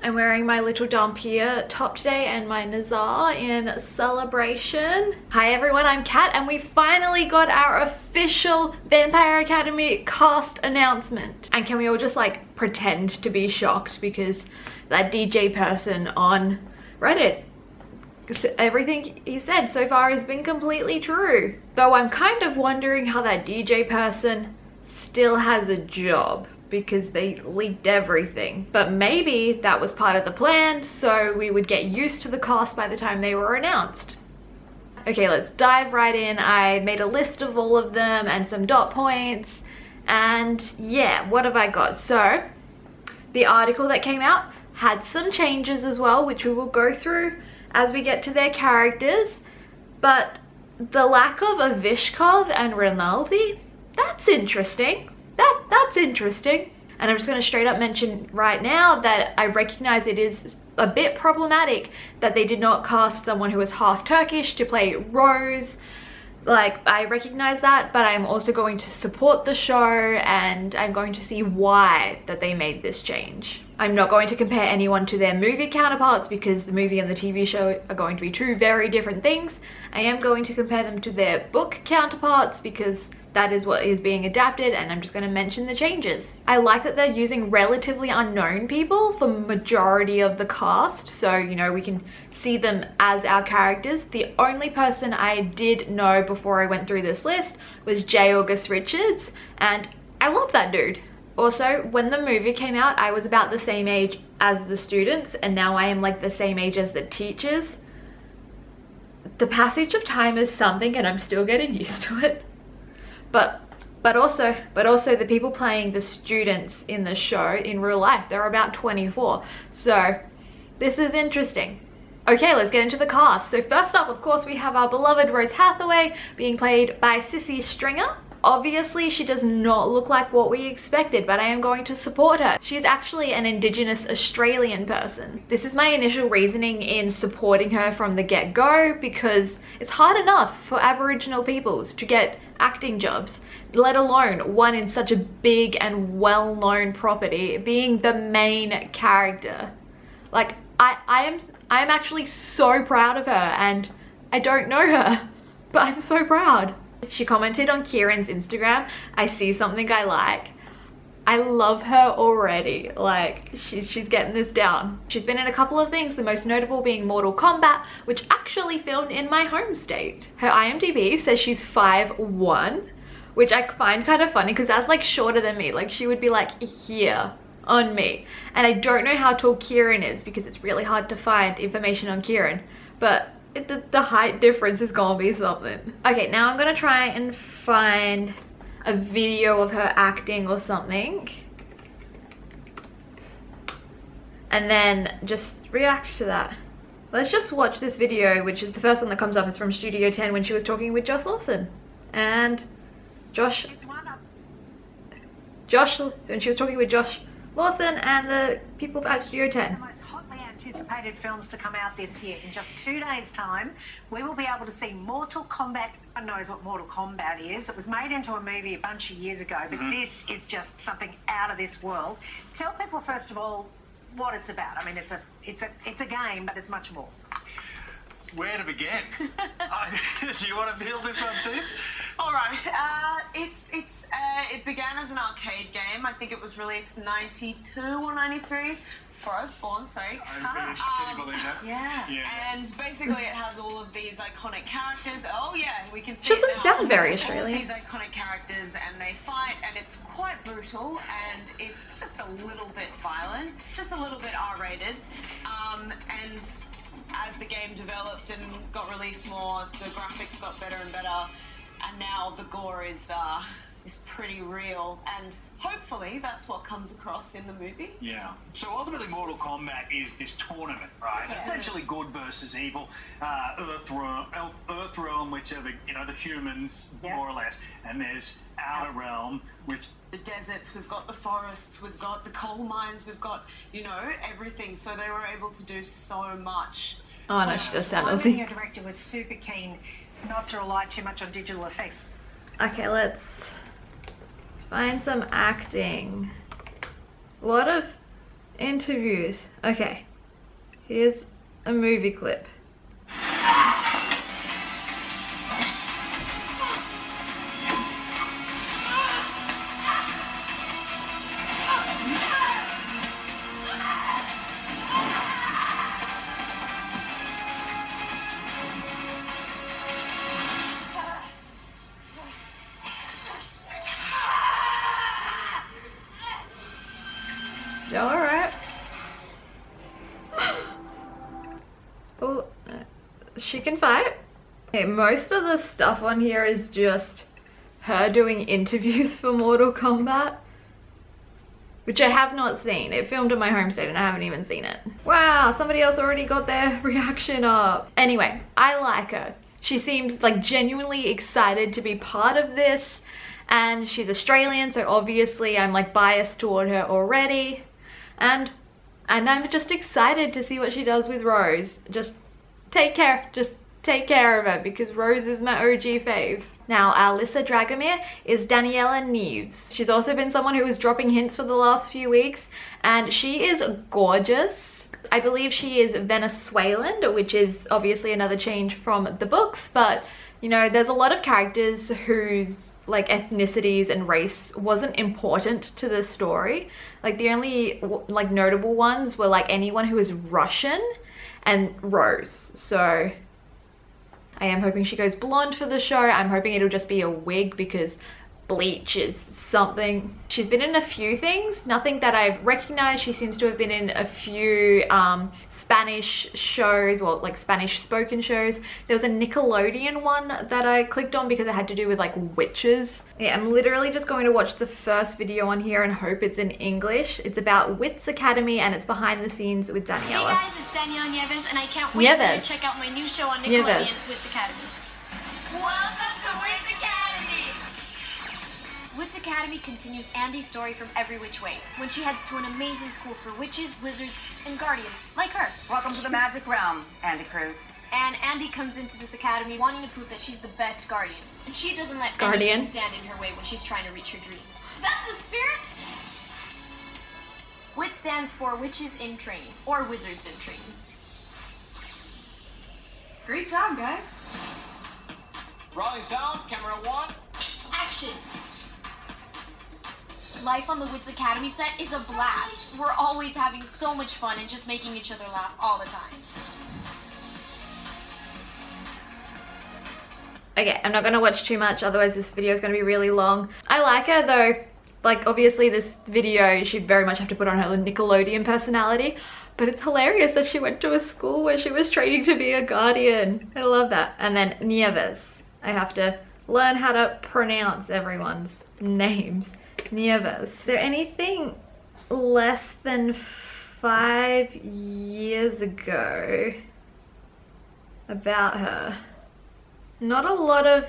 I'm wearing my little Dampier top today and my Nazar in celebration. Hi everyone, I'm Kat and we finally got our official Vampire Academy cast announcement. And can we all just like pretend to be shocked because that DJ person on Reddit, everything he said so far has been completely true. Though I'm kind of wondering how that DJ person still has a job because they leaked everything. But maybe that was part of the plan so we would get used to the cast by the time they were announced. Okay, let's dive right in. I made a list of all of them and some dot points. And yeah, what have I got? So the article that came out had some changes as well, which we will go through as we get to their characters. But the lack of Avishkov and Rinaldi, that's interesting. That's interesting. And I'm just going to straight up mention right now that I recognize it is a bit problematic that they did not cast someone who is half Turkish to play Rose. Like, I recognize that, but I'm also going to support the show and I'm going to see why that they made this change. I'm not going to compare anyone to their movie counterparts because the movie and the TV show are going to be two very different things. I am going to compare them to their book counterparts because that is what is being adapted, and I'm just going to mention the changes. I like that they're using relatively unknown people for majority of the cast, so you know we can see them as our characters. The only person I did know before I went through this list was J. August Richards, and I love that dude. Also, when the movie came out, I was about the same age as the students, and now I am like the same age as the teachers. The passage of time is something, and I'm still getting used to it. But also the people playing the students in the show in real life, they're about 24. So this is interesting. Okay, let's get into the cast. So first up, of course, we have our beloved Rose Hathaway being played by Sisi Stringer. Obviously, she does not look like what we expected, but I am going to support her. She's actually an Indigenous Australian person. This is my initial reasoning in supporting her from the get-go because it's hard enough for Aboriginal peoples to get acting jobs, let alone one in such a big and well-known property being the main character. Like, I am actually so proud of her, and I don't know her, but I'm so proud. She commented on Kieran's Instagram, "I see something I like." I love her already. Like, she's getting this down. She's been in a couple of things, the most notable being Mortal Kombat, which actually filmed in my home state. Her IMDb says she's 5'1", which I find kind of funny because that's like shorter than me. Like, she would be like here on me. And I don't know how tall Kieran is because it's really hard to find information on Kieran, but the height difference is gonna be something. Okay, now I'm gonna try and find a video of her acting or something and then just react to that. Let's just watch this video, which is the first one that comes up. It's from Studio 10 when she was talking with Josh Lawson and when she was talking with Josh Lawson and the people at Studio 10. Anticipated films to come out this year. In just 2 days' time, we will be able to see Mortal Kombat. Everyone knows what Mortal Kombat is. It was made into a movie a bunch of years ago, but this is just something out of this world. Tell people first of all what it's about. I mean, it's a game, but it's much more. Where to begin? Do you want to build this one, Sis? All right. It began as an arcade game. I think it was released 92 or 93. Before I was born, sorry. I'm British, can you believe that? Yeah. And basically it has all of these iconic characters. Oh yeah, we can see Doesn't it now. sound very Australian. All these iconic characters and they fight and it's quite brutal and it's just a little bit violent, just a little bit R-rated. And as the game developed and got released more, the graphics got better and better, and now the gore is pretty real, and hopefully that's what comes across in the movie. Yeah. So ultimately Mortal Kombat is this tournament, right? Yeah. Essentially good versus evil. Earth realm, which are the humans, more or less, and there's Outer Realm, which the deserts, we've got the forests, we've got the coal mines, we've got, everything. So they were able to do so much. Oh no, she does sound Simon, lovely. your director, was super keen not to rely too much on digital effects. Okay, let's find some acting. A lot of Interviews. Okay. Here's a movie clip. Alright. Oh, she can fight. Okay, most of the stuff on here is just her doing interviews for Mortal Kombat, which I have not seen. It filmed in my home state and I haven't even seen it. Wow, somebody else already got their reaction up. Anyway, I like her. She seems like genuinely excited to be part of this, and she's Australian, so obviously I'm like biased toward her already. And I'm just excited to see what she does with Rose. Just take care of her, because Rose is my OG fave. Now, Alyssa Dragomir is Daniela Neves. She's also been someone who was dropping hints for the last few weeks, and she is gorgeous. I believe she is Venezuelan, which is obviously another change from the books, but you know, there's a lot of characters whose like ethnicities and race wasn't important to the story. Like the only like notable ones were like anyone who is Russian and Rose. So I am hoping she goes blonde for the show. I'm hoping it'll just be a wig, because bleach is something. She's been in a few things, nothing that I've recognized. She seems to have been in a few Spanish shows, or like Spanish spoken shows. There was a Nickelodeon one that I clicked on because it had to do with like witches. Yeah, I'm literally just going to watch the first video on here and hope it's in English. It's about Wits Academy and it's behind the scenes with Daniela. Hey guys, it's Daniela Nieves and I can't wait for you to check out my new show on Nickelodeon, Wits Academy. Welcome to Wits Academy! Wits Academy continues Andy's story from Every Which Way, when she heads to an amazing school for witches, wizards, and guardians, like her. Welcome to the magic realm, Andy Cruz. And Andy comes into this academy wanting to prove that she's the best guardian. And she doesn't let anything stand in her way when she's trying to reach her dreams. That's the spirit! WIT stands for Witches in Training, or Wizards in Training. Great job, guys. Rolling sound, camera one. Action! Life on the Wits Academy set is a blast. We're always having so much fun and just making each other laugh all the time. Okay, I'm not gonna watch too much, otherwise this video is gonna be really long. I like her though. Like, obviously this video, she'd very much have to put on her Nickelodeon personality, but it's hilarious that she went to a school where she was training to be a guardian. I love that. And then Nieves. I have to learn how to pronounce everyone's names. Nieves. Is there anything less than 5 years ago about her? Not a lot of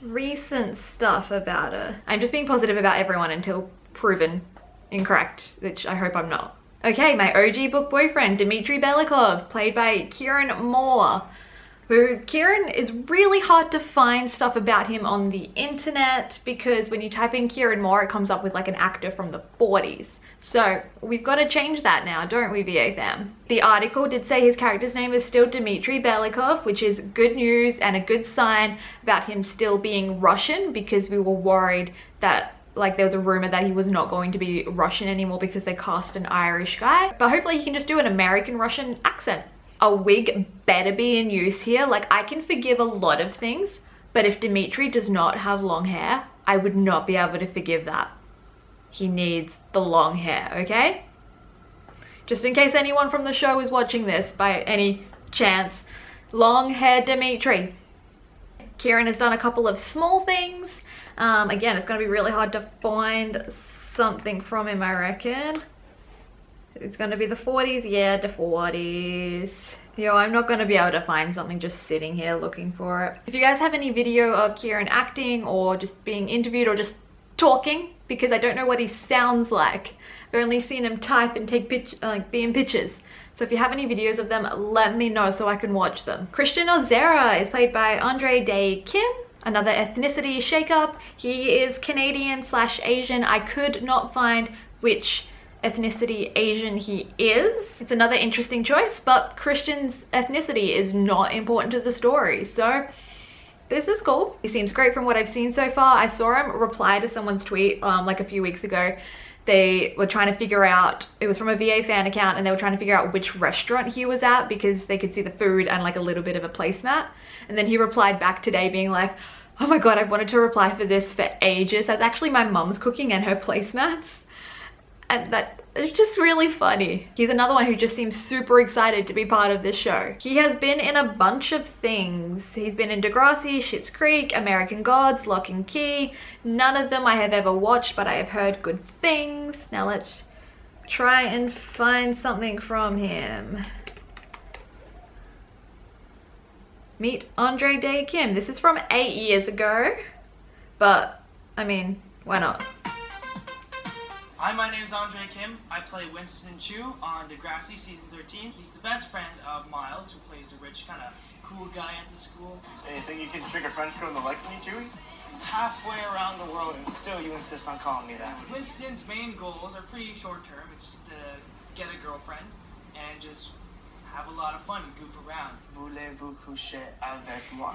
recent stuff about her. I'm just being positive about everyone until proven incorrect, which I hope I'm not. Okay, my OG book boyfriend, Dmitry Belikov, played by Kieran Moore. Who, Kieran is really hard to find stuff about him on the internet, because when you type in Kieran Moore, it comes up with like an actor from the 40s. So we've got to change that now, don't we, VA fam? The article did say his character's name is still Dmitry Belikov, which is good news and a good sign about him still being Russian, because we were worried that like there was a rumor that he was not going to be Russian anymore because they cast an Irish guy. But hopefully he can just do an American Russian accent. A wig better be in use here. Like, I can forgive a lot of things, but if Dmitry does not have long hair, I would not be able to forgive that. He needs the long hair, okay? Just in case anyone from the show is watching this by any chance. Long hair Dmitry. Kieran has done a couple of small things. Again, it's gonna be really hard to find something from him, I reckon. It's gonna be the 40s, yeah, the 40s. Yo, I'm not gonna be able to find something just sitting here looking for it. If you guys have any video of Kieran acting or just being interviewed or just talking, because I don't know what he sounds like. I've only seen him type and take be in pictures. So if you have any videos of them, let me know so I can watch them. Christian Ozera is played by Andre Day Kim. Another ethnicity shakeup. He is Canadian / Asian. I could not find which ethnicity Asian he is. It's another interesting choice, but Christian's ethnicity is not important to the story, so this is cool. He seems great from what I've seen so far. I saw him reply to someone's tweet like a few weeks ago. They were trying to figure out, it was from a VA fan account, and they were trying to figure out which restaurant he was at because they could see the food and like a little bit of a placemat. And then he replied back today being like, oh my god, I've wanted to reply for this for ages. That's actually my mum's cooking and her placemats. And that is just really funny. He's another one who just seems super excited to be part of this show. He has been in a bunch of things. He's been in Degrassi, Schitt's Creek, American Gods, Lock and Key. None of them I have ever watched, but I have heard good things. Now let's try and find something from him. Meet Andre Day Kim. This is from 8 years ago, but I mean, why not? Hi, my name is Andre Kim. I play Winston Chu on Degrassi Season 13. He's the best friend of Miles, who plays the rich, kind of cool guy at the school. Hey, you think you can trick a French girl into liking you, Chewie? Halfway around the world, and still you insist on calling me that. Winston's main goals are pretty short-term. It's just to get a girlfriend and just have a lot of fun and goof around. Voulez-vous coucher avec moi?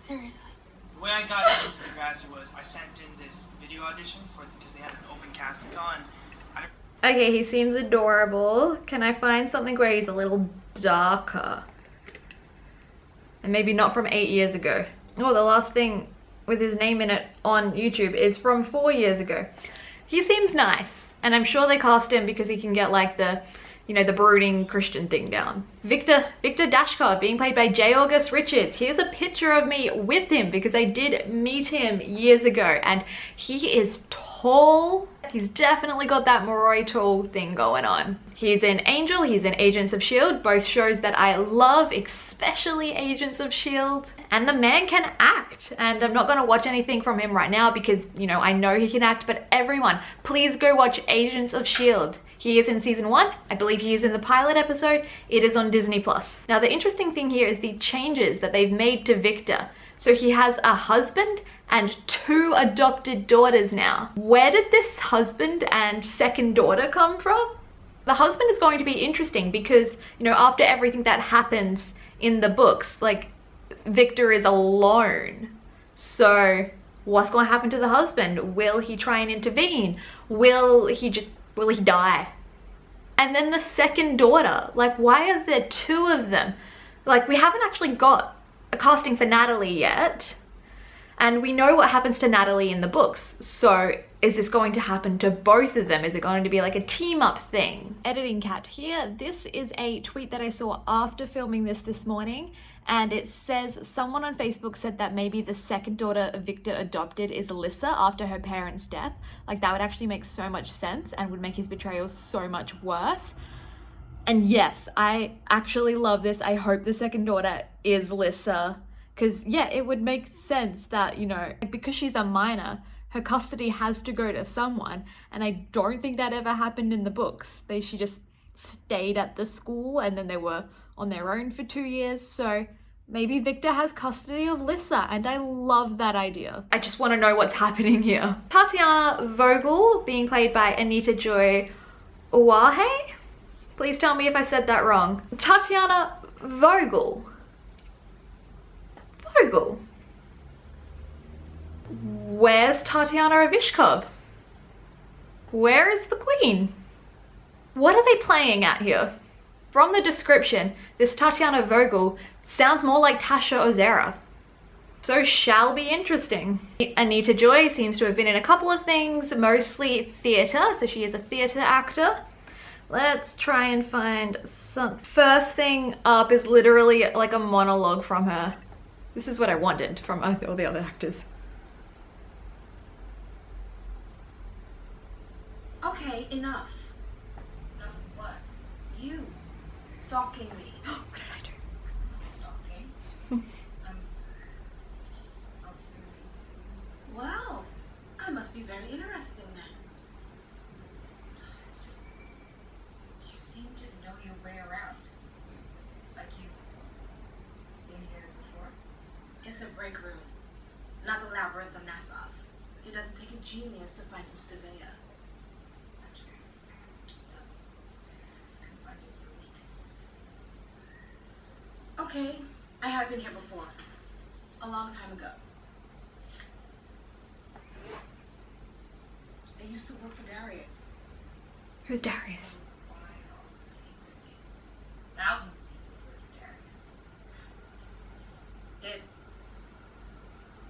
Seriously. The way I got into Degrassi was I sent in this video audition because they had an open casting call. Okay, he seems adorable. Can I find something where he's a little darker? And maybe not from 8 years ago. Oh, the last thing with his name in it on YouTube is from 4 years ago. He seems nice, and I'm sure they cast him because he can get like the, you know, the brooding Christian thing down. Victor Dashkov being played by J. August Richards. Here's a picture of me with him because I did meet him years ago, and he is tall. He's definitely got that Moroi tall thing going on. He's in Angel, he's in Agents of S.H.I.E.L.D., both shows that I love, especially Agents of S.H.I.E.L.D. And the man can act, and I'm not gonna watch anything from him right now because, you know, I know he can act, but everyone, please go watch Agents of S.H.I.E.L.D. He is in season 1. I believe he is in the pilot episode. It is on Disney+. Now, the interesting thing here is the changes that they've made to Victor. So he has a husband and 2 adopted daughters now. Where did this husband and second daughter come from? The husband is going to be interesting because, you know, after everything that happens in the books, like, Victor is alone. So what's going to happen to the husband? Will he try and intervene? Will he die? And then the second daughter, like, why are there 2 of them? Like, we haven't actually got a casting for Natalie yet, and we know what happens to Natalie in the books. So is this going to happen to both of them? Is it going to be like a team up thing? Editing Cat here. This is a tweet that I saw after filming this morning, and it says someone on Facebook said that maybe the second daughter of Victor adopted is Alyssa after her parents' death. Like, that would actually make so much sense and would make his betrayal so much worse. And yes, I actually love this. I hope the second daughter is Alyssa, because yeah, it would make sense that, you know, because she's a minor, her custody has to go to someone, and I don't think that ever happened in the books. She just stayed at the school and then they were on their own for 2 years. So maybe Victor has custody of Lissa, and I love that idea. I just want to know what's happening here. Tatiana Vogel being played by Anita Joy Owahe. Please tell me if I said that wrong. Tatiana Vogel. Where's Tatiana Avishkov? Where is the queen? What are they playing at here? From the description, this Tatiana Vogel sounds more like Tasha Ozera. So shall be interesting. Anita Joy seems to have been in a couple of things, mostly theatre, so she is a theatre actor. Let's try and find some. First thing up is literally like a monologue from her. This is what I wanted from all the other actors. Okay, enough. Enough of what? You stalking me. What did I do? Stalking? I'm observing. Well, I must be very interesting then. It's just, you seem to know your way around. Like you've been here before. It's a break room, not the labyrinth of Nassau's. It doesn't take a genius to find some Stevia. Okay, I have been here before. A long time ago. I used to work for Darius. Who's Darius? Thousands of people worked for Darius. It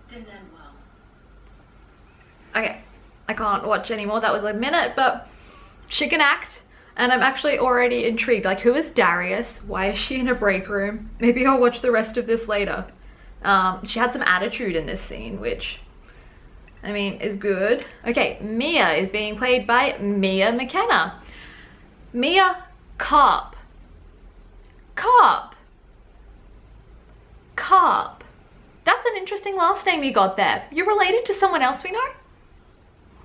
didn't end well. Okay, I can't watch anymore. That was a minute, but she can act. And I'm actually already intrigued. Like, who is Darius? Why is she in a break room? Maybe I'll watch the rest of this later. She had some attitude in this scene, which, I mean, is good. Okay, Mia is being played by Mia McKenna. Mia Carp. Carp. Carp. That's an interesting last name you got there. You're related to someone else we know?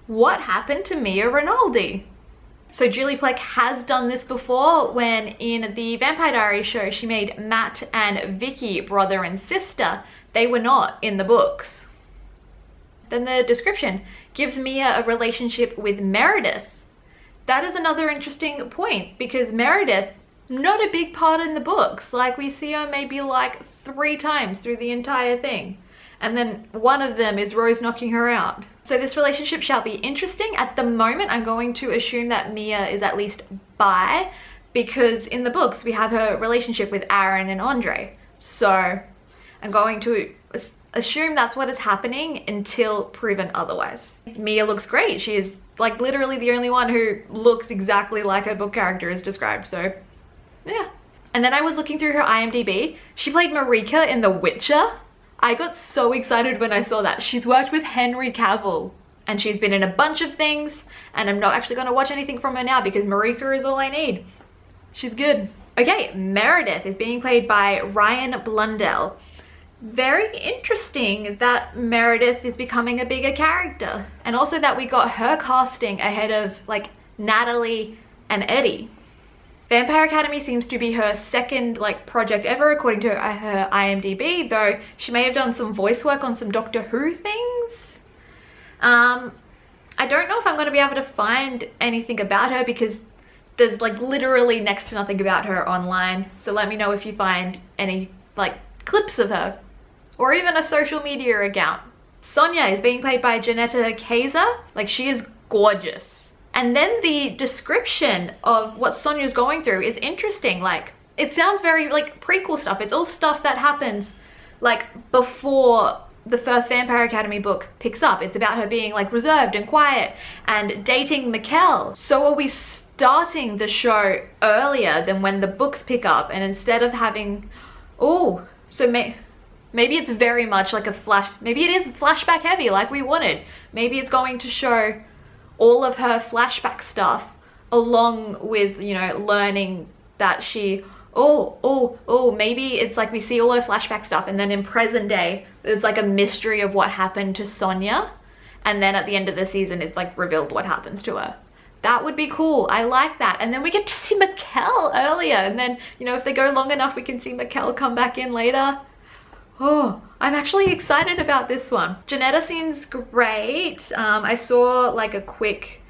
What happened to Mia Rinaldi? So Julie Plec has done this before when in the Vampire Diaries show she made Matt and Vicky brother and sister. They were not in the books. Then the description gives Mia a relationship with Meredith. That is another interesting point because Meredith, not a big part in the books. Like, we see her maybe like 3 times through the entire thing. And then one of them is Rose knocking her out. So this relationship shall be interesting. At the moment, I'm going to assume that Mia is at least bi, because in the books, we have her relationship with Aaron and Andre. So I'm going to assume that's what is happening until proven otherwise. Mia looks great. She is like literally the only one who looks exactly like her book character is described. So yeah. And then I was looking through her IMDb. She played Marika in The Witcher. I got so excited when I saw that. She's worked with Henry Cavill and she's been in a bunch of things, and I'm not actually going to watch anything from her now because Marika is all I need. She's good. Okay, Meredith is being played by Ryan Blundell. Very interesting that Meredith is becoming a bigger character, and also that we got her casting ahead of like Natalie and Eddie. Vampire Academy seems to be her second like project ever according to her IMDb, though she may have done some voice work on some Doctor Who things. I don't know if I'm going to be able to find anything about her because there's like literally next to nothing about her online. So let me know if you find any like clips of her or even a social media account. Sonia is being played by Janetta Kaiser. Like, she is gorgeous. And then the description of what Sonia's going through is interesting. Like, it sounds very like prequel stuff. It's all stuff that happens like before the first Vampire Academy book picks up. It's about her being like reserved and quiet and dating Mikkel. So are we starting the show earlier than when the books pick up? And instead of having, maybe it's very much like a flash. Maybe it is flashback heavy like we wanted. Maybe it's going to show all of her flashback stuff along with, you know, learning that she, maybe it's like we see all her flashback stuff and then in present day there's like a mystery of what happened to Sonia, and then at the end of the season it's like revealed what happens to her. That would be cool. I like that. And then we get to see Mikkel earlier, and then, you know, if they go long enough we can see Mikkel come back in later. Oh, I'm actually excited about this one. Janetta seems great. I saw like a quick,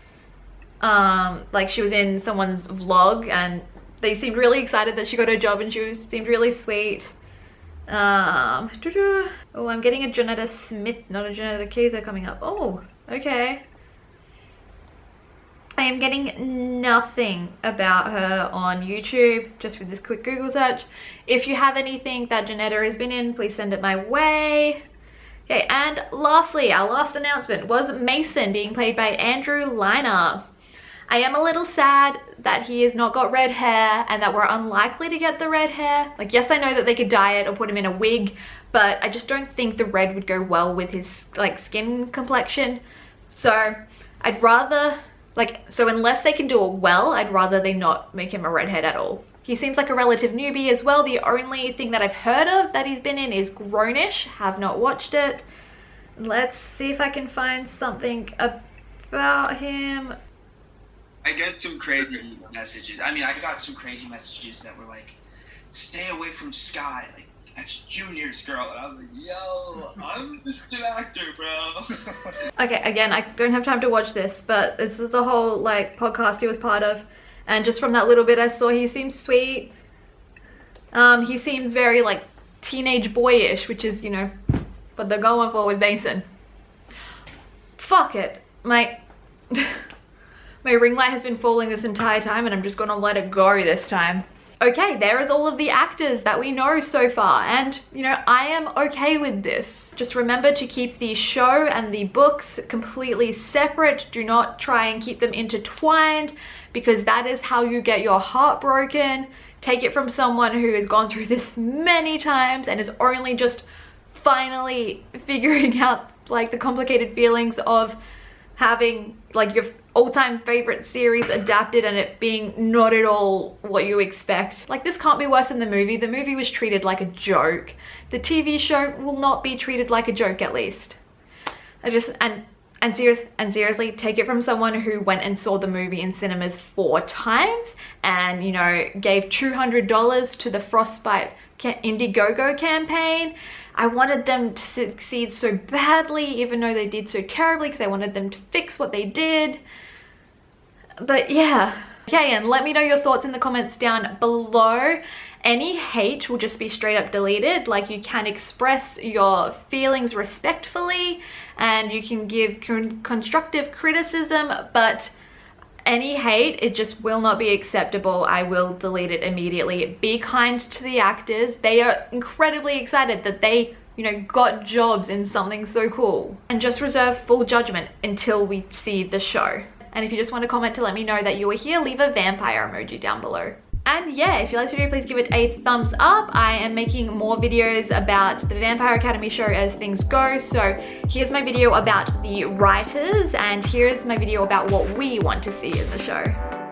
like she was in someone's vlog and they seemed really excited that she got a job and seemed really sweet. Oh, I'm getting a Janetta Smith, not a Janetta Kaiser coming up. Oh, okay. I am getting nothing about her on YouTube, just with this quick Google search. If you have anything that Janetta has been in, please send it my way. Okay, and lastly, our last announcement was Mason being played by Andrew Liner. I am a little sad that he has not got red hair and that we're unlikely to get the red hair. Like, yes, I know that they could dye it or put him in a wig, but I just don't think the red would go well with his like skin complexion. So I'd rather, so unless they can do it well, I'd rather they not make him a redhead at all. He seems like a relative newbie as well. The only thing that I've heard of that he's been in is Grownish. Have not watched it. Let's see if I can find something about him. I get some crazy messages. I mean, I got some crazy messages that were like, stay away from Sky. Like, that's Junior's girl. And I was like, yo, I'm just an actor, bro. Okay, again, I don't have time to watch this, but this is the whole like podcast he was part of. And just from that little bit I saw, he seems sweet. He seems very like teenage boyish, which is, you know, what they're going for with Mason. Fuck it. My ring light has been falling this entire time and I'm just gonna let it go this time. Okay, there is all of the actors that we know so far, and you know, I am okay with this. Just remember to keep the show and the books completely separate. Do not try and keep them intertwined, because that is how you get your heart broken. Take it from someone who has gone through this many times and is only just finally figuring out like the complicated feelings of having like your all-time favorite series adapted and it being not at all what you expect. Like, this can't be worse than the movie. The movie was treated like a joke. The TV show will not be treated like a joke, at least. Seriously, take it from someone who went and saw the movie in cinemas 4 times and, you know, gave $200 to the Frostbite Indiegogo campaign. I wanted them to succeed so badly, even though they did so terribly, because I wanted them to fix what they did. But yeah. Okay, and let me know your thoughts in the comments down below. Any hate will just be straight up deleted. Like, you can express your feelings respectfully and you can give constructive criticism, but any hate, it just will not be acceptable. I will delete it immediately. Be kind to the actors. They are incredibly excited that they, you know, got jobs in something so cool. And just reserve full judgment until we see the show. And if you just want to comment to let me know that you were here, leave a vampire emoji down below. And yeah, if you liked this video, please give it a thumbs up. I am making more videos about the Vampire Academy show as things go. So here's my video about the writers, and here's my video about what we want to see in the show.